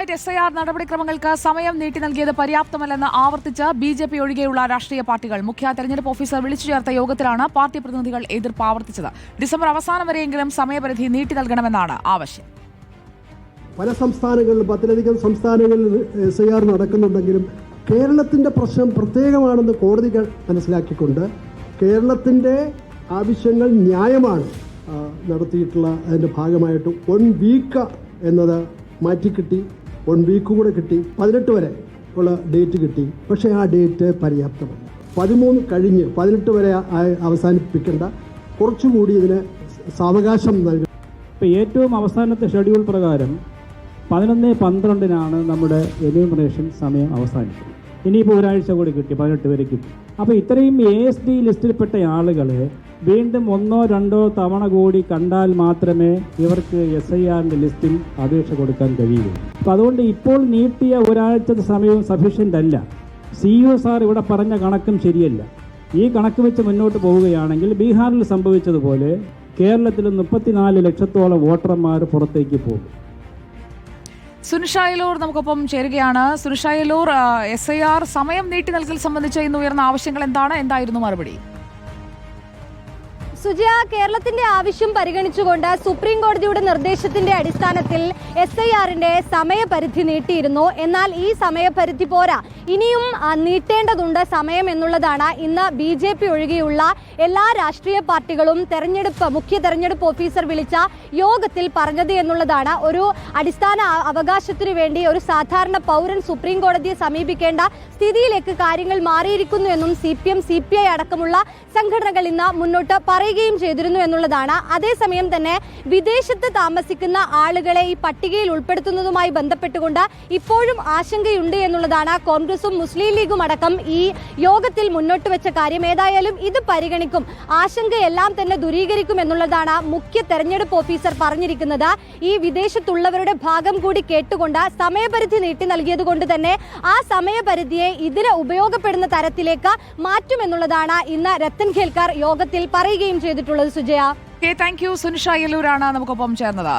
SIR നടപടിക്രമങ്ങൾക്ക് സമയം നീട്ടി നൽകിയത് പര്യാപ്തമല്ലെന്ന് ആവർത്തിച്ച് BJP ഒഴികെയുള്ള രാഷ്ട്രീയ പാർട്ടികൾ മുഖ്യ തെരഞ്ഞെടുപ്പ് ഓഫീസർ വിളിച്ചു ചേർത്ത യോഗത്തിലാണ് പാർട്ടി പ്രതിനിധികൾ എതിർപ്പ് ആവർത്തിച്ചത്. ഡിസംബർ അവസാനം വരെയെങ്കിലും സമയപരിധി നീട്ടി നൽകണമെന്നാണ് ആവശ്യം. പല സംസ്ഥാനങ്ങളിലും 10ലധികം സംസ്ഥാനങ്ങളിൽ SIR നടക്കുന്നുണ്ടെങ്കിലും കേരളത്തിൻ്റെ പ്രശ്നം പ്രത്യേകമാണെന്ന് കോടതികൾ മനസ്സിലാക്കിക്കൊണ്ട് കേരളത്തിൻ്റെ ആവശ്യങ്ങൾ ന്യായമാണ് നടത്തിയിട്ടുള്ള അതിൻ്റെ ഭാഗമായിട്ട് 1 വീക്ക് എന്നത് മാറ്റിക്കിട്ടി. 1 വീക്ക് കൂടെ കിട്ടി. 18 വരെ ഉള്ള ഡേറ്റ് കിട്ടി. പക്ഷേ ആ ഡേറ്റ് പര്യാപ്തമല്ല. 13 കഴിഞ്ഞ് 18 വരെ അവസാനിപ്പിക്കേണ്ട, കുറച്ചുകൂടി ഇതിന് സാവകാശം നൽകും. ഇപ്പോൾ ഏറ്റവും അവസാനത്തെ ഷെഡ്യൂൾ പ്രകാരം 11/12 നമ്മുടെ എന്യൂമറേഷൻ സമയം അവസാനിക്കും. ഇനിയിപ്പോൾ ഒരാഴ്ച കൂടി കിട്ടി, 18 വരെ കിട്ടി. അപ്പോൾ ഇത്രയും ASD ലിസ്റ്റിൽപ്പെട്ട ആളുകളെ വീണ്ടും 1-2 തവണ കൂടി കണ്ടാൽ മാത്രമേ ഇവർക്ക് SIRന്റെ ലിസ്റ്റിൽ അപേക്ഷ കൊടുക്കാൻ കഴിയൂ. അപ്പോൾ അതുകൊണ്ട് ഇപ്പോൾ നീട്ടിയ ഒരാഴ്ചത്തെ സമയവും സഫീഷ്യൻ്റ് അല്ല. CEO സാർ ഇവിടെ പറഞ്ഞ കണക്കും ശരിയല്ല. ഈ കണക്ക് വെച്ച് മുന്നോട്ട് പോവുകയാണെങ്കിൽ ബീഹാറിൽ സംഭവിച്ചതുപോലെ കേരളത്തിൽ 34 ലക്ഷത്തോളം വോട്ടർമാർ പുറത്തേക്ക് പോകും. സുനിഷ അയലൂർ നമുക്കൊപ്പം ചേരുകയാണ്. സുനിഷ അയലൂർ, SIR സമയം നീട്ടി നൽകൽ സംബന്ധിച്ച് ഇന്ന് ഉയർന്ന ആവശ്യങ്ങൾ എന്തായിരുന്നു മറുപടി? സുജയ, കേരളത്തിന്റെ ആവശ്യം പരിഗണിച്ചുകൊണ്ട് സുപ്രീം കോടതിയുടെ നിർദ്ദേശത്തിന്റെ അടിസ്ഥാനത്തിൽ SIRന്റെ സമയപരിധി നീട്ടിയിരുന്നു. എന്നാൽ ഈ സമയപരിധി പോരാ, ഇനിയും നീട്ടേണ്ടതുണ്ട് സമയം എന്നുള്ളതാണ് ഇന്ന് BJP ഒഴികെയുള്ള എല്ലാ രാഷ്ട്രീയ പാർട്ടികളും മുഖ്യ തെരഞ്ഞെടുപ്പ് ഓഫീസർ വിളിച്ച യോഗത്തിൽ പറഞ്ഞത് എന്നുള്ളതാണ്. ഒരു അടിസ്ഥാന അവകാശത്തിനു വേണ്ടി ഒരു സാധാരണ പൗരൻ സുപ്രീം കോടതിയെ സമീപിക്കേണ്ട സ്ഥിതിയിലേക്ക് കാര്യങ്ങൾ മാറിയിരിക്കുന്നു എന്നും CPM CPI അടക്കമുള്ള സംഘടനകൾ ഇന്ന് മുന്നോട്ട് പറയുകയും ചെയ്തിരുന്നു എന്നുള്ളതാണ്. അതേസമയം തന്നെ വിദേശത്ത് താമസിക്കുന്ന ആളുകളെ ഈ പട്ടികയിൽ ഉൾപ്പെടുത്തുന്നതുമായി ബന്ധപ്പെട്ടുകൊണ്ട് ഇപ്പോഴും ആശങ്കയുണ്ട് എന്നുള്ളതാണ് കോൺഗ്രസും മുസ്ലിം ലീഗും അടക്കം ഈ യോഗത്തിൽ മുന്നോട്ട് വെച്ച കാര്യം. ഏതായാലും ഇത് പരിഗണിക്കും, ആശങ്കയെല്ലാം തന്നെ ദൂരീകരിക്കും എന്നുള്ളതാണ് മുഖ്യ തെരഞ്ഞെടുപ്പ് ഓഫീസർ പറഞ്ഞിരിക്കുന്നത്. ഈ വിദേശത്തുള്ളവരുടെ ഭാഗം കൂടി കേട്ടുകൊണ്ട് സമയപരിധി നീട്ടി നൽകിയത് കൊണ്ട് തന്നെ ആ സമയപരിധിയെ ഇതിന് ഉപയോഗപ്പെടുന്ന തരത്തിലേക്ക് മാറ്റുമെന്നുള്ളതാണ് ഇന്ന് രത്തൻ ഖേൽക്കർ യോഗത്തിൽ പറയുകയും ചെയ്തിട്ടുള്ളത്. Sujaya, thank you. സുനിഷ അയലൂരാണ് നമുക്കൊപ്പം ചേർന്നത്.